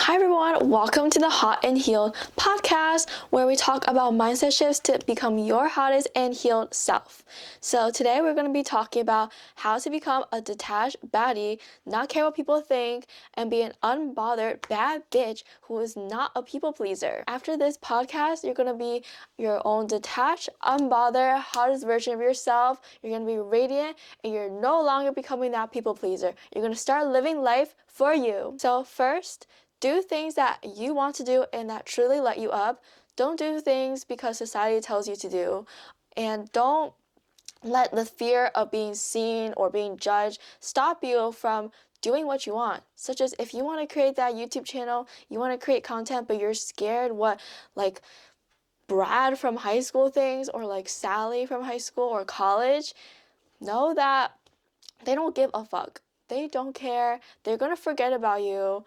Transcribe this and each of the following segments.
Hi everyone, welcome to the Hot and Healed podcast where we talk about mindset shifts to become your hottest and healed self. So today we're going to be talking about how to become a detached baddie, not care what people think, and be an unbothered bad bitch who is not a people pleaser. After this podcast, you're going to be your own detached, unbothered, hottest version of yourself. You're going to be radiant and you're no longer becoming that people pleaser. You're going to start living life for you. So first, do things that you want to do and that truly light you up. Don't do things because society tells you to do. And don't let the fear of being seen or being judged stop you from doing what you want. Such as if you want to create that YouTube channel, you want to create content, but you're scared what like Brad from high school thinks or like Sally from high school or college, know that they don't give a fuck. They don't care. They're going to forget about you.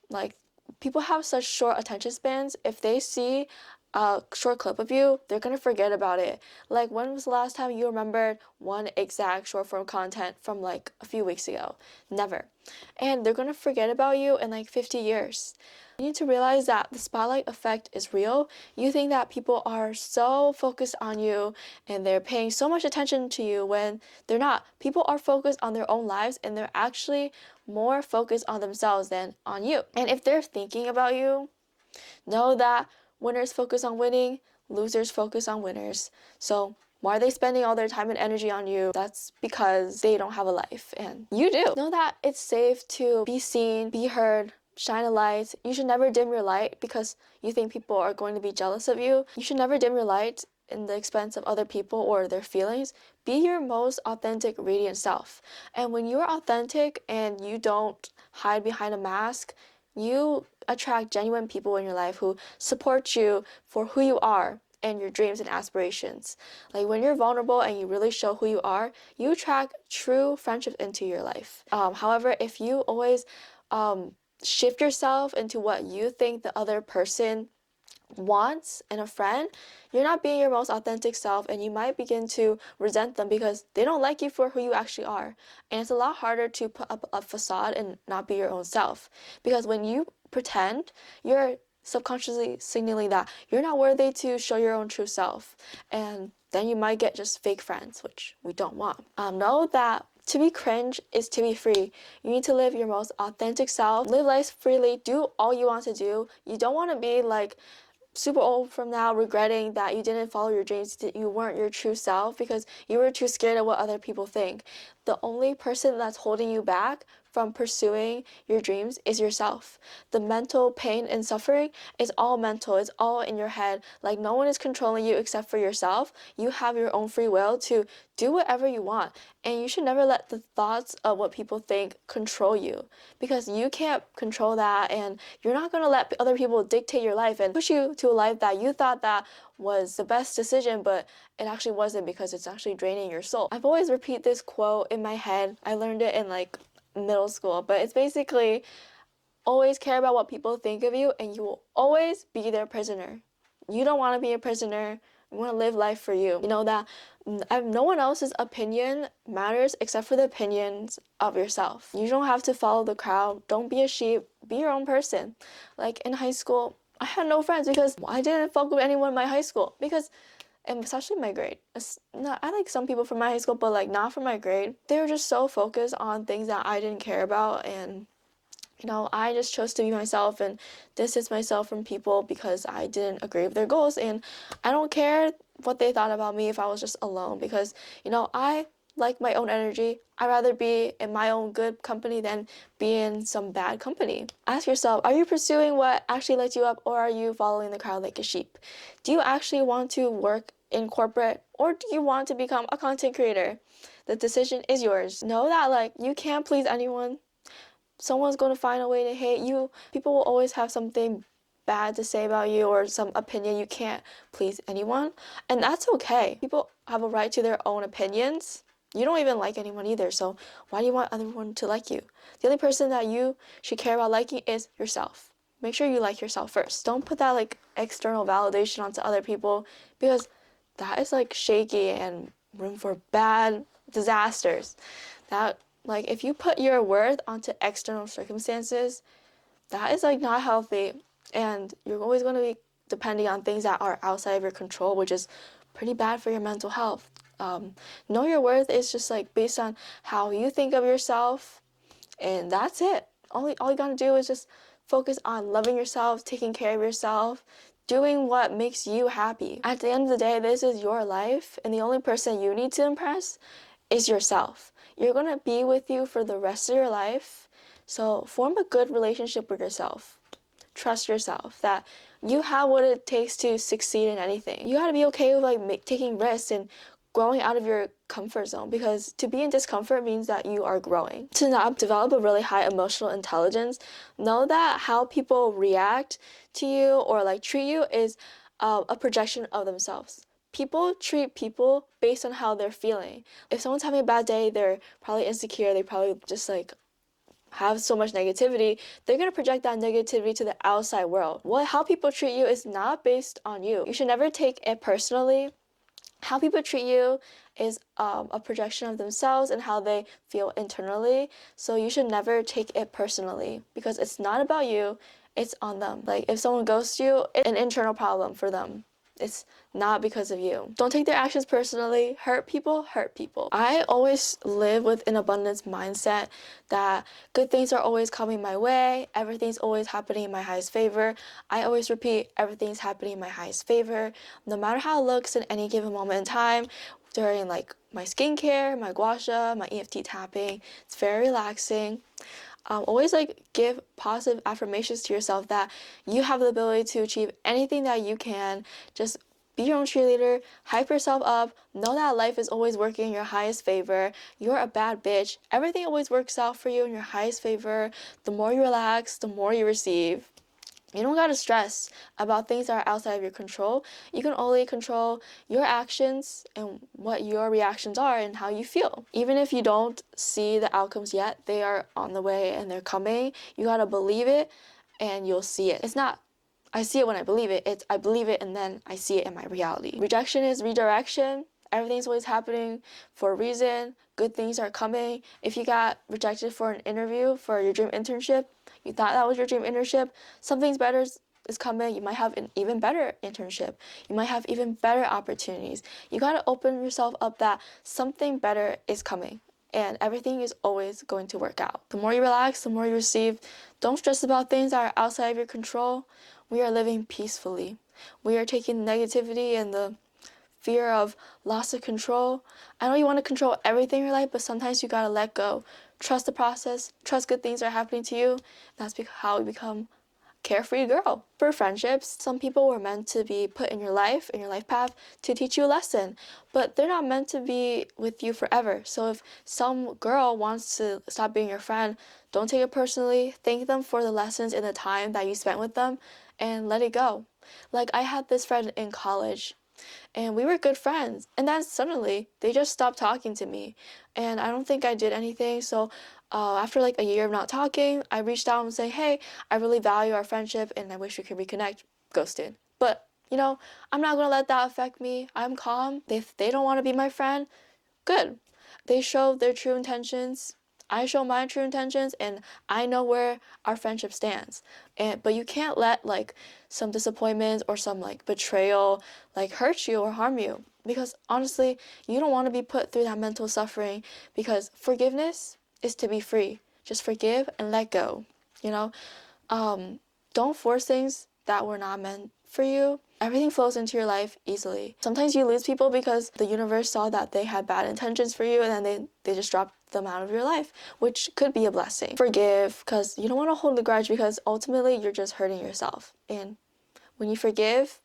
Like, people have such short attention spans. If they see a short clip of you, they're gonna forget about it. Like, when was the last time you remembered one exact short form content from like a few weeks ago? Never. And they're gonna forget about you in like 50 years. You need to realize that the spotlight effect is real. You think that people are so focused on you and they're paying so much attention to you when they're not. People are focused on their own lives and they're actually more focused on themselves than on you. And if they're thinking about you, know that winners focus on winning, losers focus on winners. So why are they spending all their time and energy on you? That's because they don't have a life and you do. Know that it's safe to be seen, be heard, shine a light. You should never dim your light because you think people are going to be jealous of you. You should never dim your light in the expense of other people or their feelings. Be your most authentic, radiant self. And when you're authentic and you don't hide behind a mask, you attract genuine people in your life who support you for who you are and your dreams and aspirations. Like, when you're vulnerable and you really show who you are, you attract true friendships into your life. However, if you always shift yourself into what you think the other person wants in a friend, you're not being your most authentic self and you might begin to resent them because they don't like you for who you actually are. And it's a lot harder to put up a facade and not be your own self, because when you pretend, you're subconsciously signaling that you're not worthy to show your own true self, and then you might get just fake friends, which we don't want. Know that to be cringe is to be free. You need to live your most authentic self, live life freely, do all you want to do. You don't want to be like super old from now regretting that you didn't follow your dreams, that you weren't your true self because you were too scared of what other people think. The only person that's holding you back from pursuing your dreams is yourself. The mental pain and suffering is all mental. It's all in your head. Like, no one is controlling you except for yourself. You have your own free will to do whatever you want. And you should never let the thoughts of what people think control you, because you can't control that, and you're not going to let other people dictate your life and push you to a life that you thought that was the best decision, but it actually wasn't, because it's actually draining your soul. I've always repeat this quote in my head. I learned it in like middle school, but it's basically always care about what people think of you and you will always be their prisoner. You don't want to be a prisoner. You want to live life for you. You know that no one else's opinion matters except for the opinions of yourself. You don't have to follow the crowd. Don't be a sheep. Be your own person. Like, in high school, I had no friends because I didn't fuck with anyone in my high school, because, and especially my grade. I like some people from my high school, but like not from my grade. They were just so focused on things that I didn't care about, and I just chose to be myself and distance myself from people because I didn't agree with their goals. And I don't care what they thought about me if I was just alone, because, I like my own energy. I'd rather be in my own good company than be in some bad company. Ask yourself, are you pursuing what actually lights you up, or are you following the crowd like a sheep? Do you actually want to work in corporate, or do you want to become a content creator? The decision is yours. Know that, like, you can't please anyone. Someone's going to find a way to hate you. People will always have something bad to say about you or some opinion. You can't please anyone, and that's okay. People have a right to their own opinions. You don't even like anyone either, so why do you want everyone to like you? The only person that you should care about liking is yourself. Make sure you like yourself first. Don't put that like external validation onto other people, because that is like shaky and room for bad disasters. That, like, if you put your worth onto external circumstances, that is like not healthy. And you're always going to be depending on things that are outside of your control, which is pretty bad for your mental health. Know your worth is just like based on how you think of yourself, and that's it. All you gotta do is just focus on loving yourself, taking care of yourself, doing what makes you happy. At the end of the day, this is your life, and the only person you need to impress is yourself. You're gonna be with you for the rest of your life, so form a good relationship with yourself. Trust yourself that you have what it takes to succeed in anything. You gotta be okay with like taking risks and growing out of your comfort zone, because to be in discomfort means that you are growing. To not develop a really high emotional intelligence, know that how people react to you or like treat you is a projection of themselves. People treat people based on how they're feeling. If someone's having a bad day, they're probably insecure, they probably just like have so much negativity, they're going to project that negativity to the outside world. How people treat you is not based on you. You should never take it personally. How people treat you is a projection of themselves and how they feel internally. So you should never take it personally, because it's not about you, it's on them. Like if someone ghosts you, it's an internal problem for them. It's not because of you. Don't take their actions personally. Hurt people, hurt people. I always live with an abundance mindset that good things are always coming my way. Everything's always happening in my highest favor. I always repeat, everything's happening in my highest favor. No matter how it looks in any given moment in time, during like my skincare, my gua sha, my EFT tapping, it's very relaxing. Always like give positive affirmations to yourself that you have the ability to achieve anything that you can. Just be your own cheerleader, hype yourself up, know that life is always working in your highest favor. You're a bad bitch. Everything always works out for you in your highest favor. The more you relax, the more you receive. You don't gotta stress about things that are outside of your control. You can only control your actions and what your reactions are and how you feel. Even if you don't see the outcomes yet, they are on the way and they're coming. You gotta believe it and you'll see it. It's not, I see it when I believe it. It's, I believe it and then I see it in my reality. Rejection is redirection. Everything's always happening for a reason. Good things are coming. If you got rejected for an interview for your dream internship, you thought that was your dream internship, something's better is coming. You might have an even better internship. You might have even better opportunities. You gotta open yourself up that something better is coming, and everything is always going to work out. The more you relax, the more you receive. Don't stress about things that are outside of your control. We are living peacefully. We are taking negativity and the fear of loss of control. I know you want to control everything in your life, but sometimes you gotta let go. Trust the process. Trust good things are happening to you. That's how you become carefree girl. For friendships, some people were meant to be put in your life path, to teach you a lesson, but they're not meant to be with you forever. So if some girl wants to stop being your friend, don't take it personally. Thank them for the lessons and the time that you spent with them and let it go. Like I had this friend in college and we were good friends, and then suddenly they just stopped talking to me, and I don't think I did anything. So after like a year of not talking, I reached out and said, hey, I really value our friendship and I wish we could reconnect. Ghosted. But you know, I'm not gonna let that affect me. I'm calm. If they don't want to be my friend, good. They show their true intentions. I show my true intentions, and I know where our friendship stands. But you can't let like some disappointments or some like betrayal like hurt you or harm you, because honestly, you don't want to be put through that mental suffering, because forgiveness is to be free. Just forgive and let go. You know, don't force things that were not meant for you. Everything flows into your life easily. Sometimes you lose people because the universe saw that they had bad intentions for you, and then they just dropped them out of your life, which could be a blessing. Forgive, because you don't want to hold a grudge, because ultimately you're just hurting yourself. And when you forgive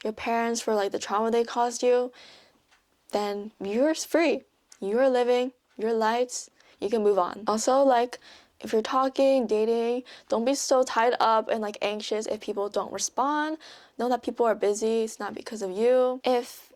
your parents for like the trauma they caused you, then you're free. You're living, you're light, you can move on. Also, like, if you're talking, dating, don't be so tied up and like anxious if people don't respond. Know that people are busy, it's not because of you. If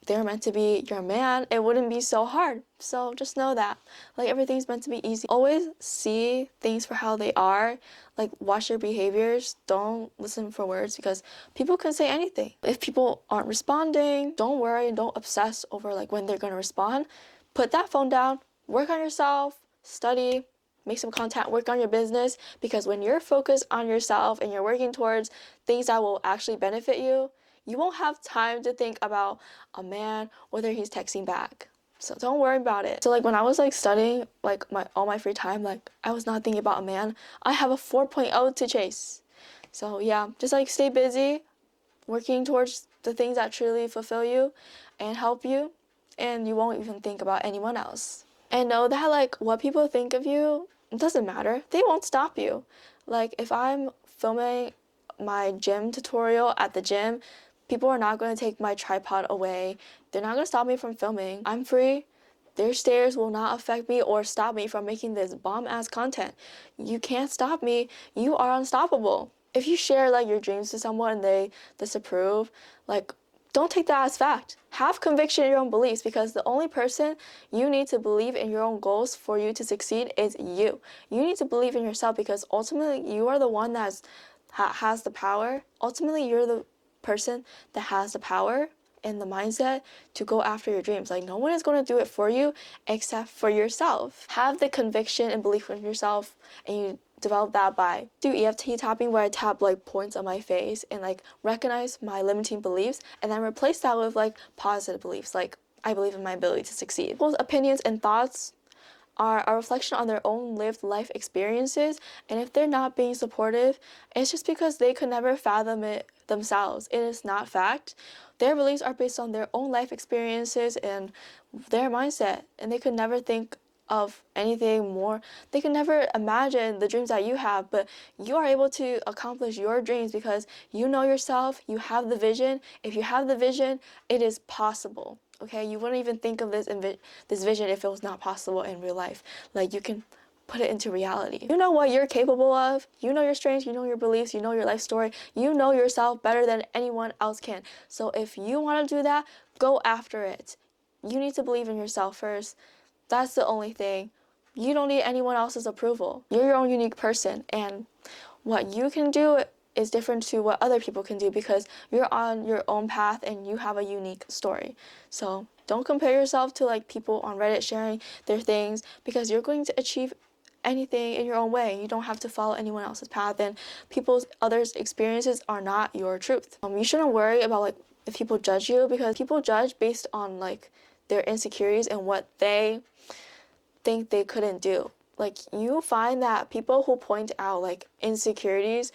they're meant to be your man, it wouldn't be so hard. So just know that. Like, everything's meant to be easy. Always see things for how they are. Like, watch your behaviors. Don't listen for words, because people can say anything. If people aren't responding, don't worry and don't obsess over like when they're gonna respond. Put that phone down, work on yourself, study, make some content, work on your business, because when you're focused on yourself and you're working towards things that will actually benefit you, you won't have time to think about a man, whether he's texting back. So don't worry about it. So like when I was like studying, like all my free time, like I was not thinking about a man. I have a 4.0 to chase. So yeah, just like stay busy, working towards the things that truly fulfill you and help you, and you won't even think about anyone else. And know that like what people think of you, it doesn't matter. They won't stop you. Like if I'm filming my gym tutorial at the gym, people are not going to take my tripod away. They're not going to stop me from filming. I'm free. Their stares will not affect me or stop me from making this bomb-ass content. You can't stop me. You are unstoppable. If you share like your dreams to someone and they disapprove, like don't take that as fact. Have conviction in your own beliefs, because the only person you need to believe in your own goals for you to succeed is you. You need to believe in yourself, because ultimately you are the one that has the power. Ultimately, you're the person that has the power and the mindset to go after your dreams. Like no one is going to do it for you except for yourself. Have the conviction and belief in yourself, and you develop that by do EFT tapping, where I tap like points on my face and like recognize my limiting beliefs, and then replace that with like positive beliefs, like I believe in my ability to succeed. People's opinions and thoughts are a reflection on their own lived life experiences, and if they're not being supportive, it's just because they could never fathom it themselves. It is not fact. Their beliefs are based on their own life experiences and their mindset, and they could never think of anything more. They can never imagine the dreams that you have, but you are able to accomplish your dreams because you know yourself, you have the vision. If you have the vision, it is possible. Okay, you wouldn't even think of this vision if it was not possible in real life. Like you can put it into reality. You know what you're capable of. You know your strengths, you know your beliefs, you know your life story. You know yourself better than anyone else can. So if you want to do that, go after it. You need to believe in yourself first. That's the only thing. You don't need anyone else's approval. You're your own unique person, and what you can do is different to what other people can do, because you're on your own path and you have a unique story. So don't compare yourself to like people on Reddit sharing their things, because you're going to achieve anything in your own way. You don't have to follow anyone else's path, and others' experiences are not your truth. You shouldn't worry about like if people judge you, because people judge based on like their insecurities and what they think they couldn't do. Like you find that people who point out like insecurities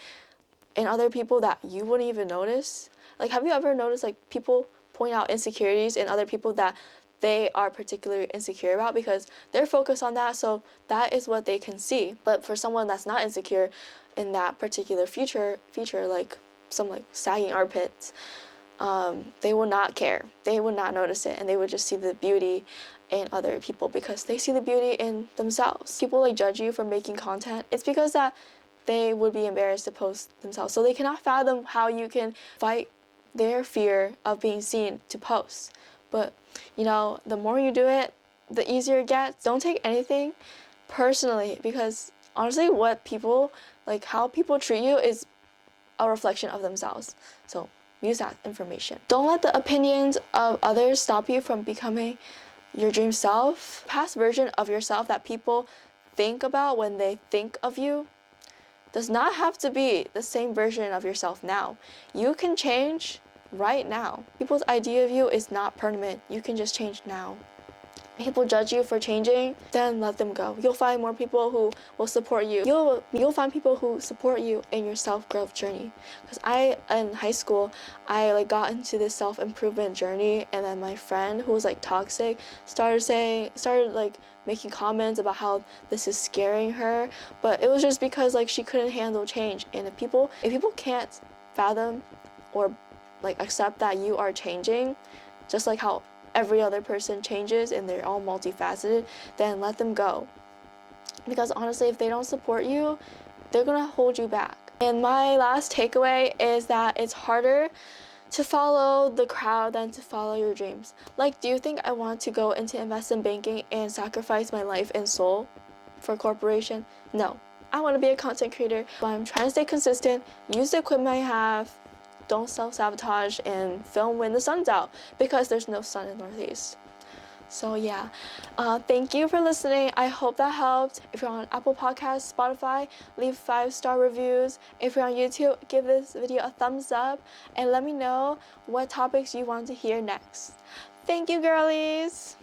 in other people that you wouldn't even notice. Like have you ever noticed like people point out insecurities in other people that they are particularly insecure about, because they're focused on that, so that is what they can see. But for someone that's not insecure in that particular feature like some like sagging armpits, they will not care. They will not notice it, and they would just see the beauty in other people because they see the beauty in themselves. People like judge you for making content. It's because that they would be embarrassed to post themselves, so they cannot fathom how you can fight their fear of being seen to post. But you know, the more you do it, the easier it gets. Don't take anything personally, because honestly how people treat you is a reflection of themselves. So use that information. Don't let the opinions of others stop you from becoming your dream self. Past version of yourself that people think about when they think of you does not have to be the same version of yourself now. You can change right now. People's idea of you is not permanent. You can just change now. People judge you for changing, then let them go. You'll find more people who will support you. You'll find people who support you in your self-growth journey. Because in high school, I like got into this self-improvement journey, and then my friend who was like toxic started like making comments about how this is scaring her. But it was just because like she couldn't handle change. And if people can't fathom or like accept that you are changing, just like how every other person changes and they're all multifaceted, then let them go. Because honestly, if they don't support you, they're gonna hold you back. And my last takeaway is that it's harder to follow the crowd than to follow your dreams. Like, do you think I want to go into investment banking and sacrifice my life and soul for a corporation? No. I want to be a content creator, but I'm trying to stay consistent, use the equipment I have, don't self-sabotage, and film when the sun's out, because there's no sun in the Northeast. So yeah, thank you for listening. I hope that helped. If you're on Apple Podcasts, Spotify, leave 5-star reviews. If you're on YouTube, give this video a thumbs up and let me know what topics you want to hear next. Thank you, girlies.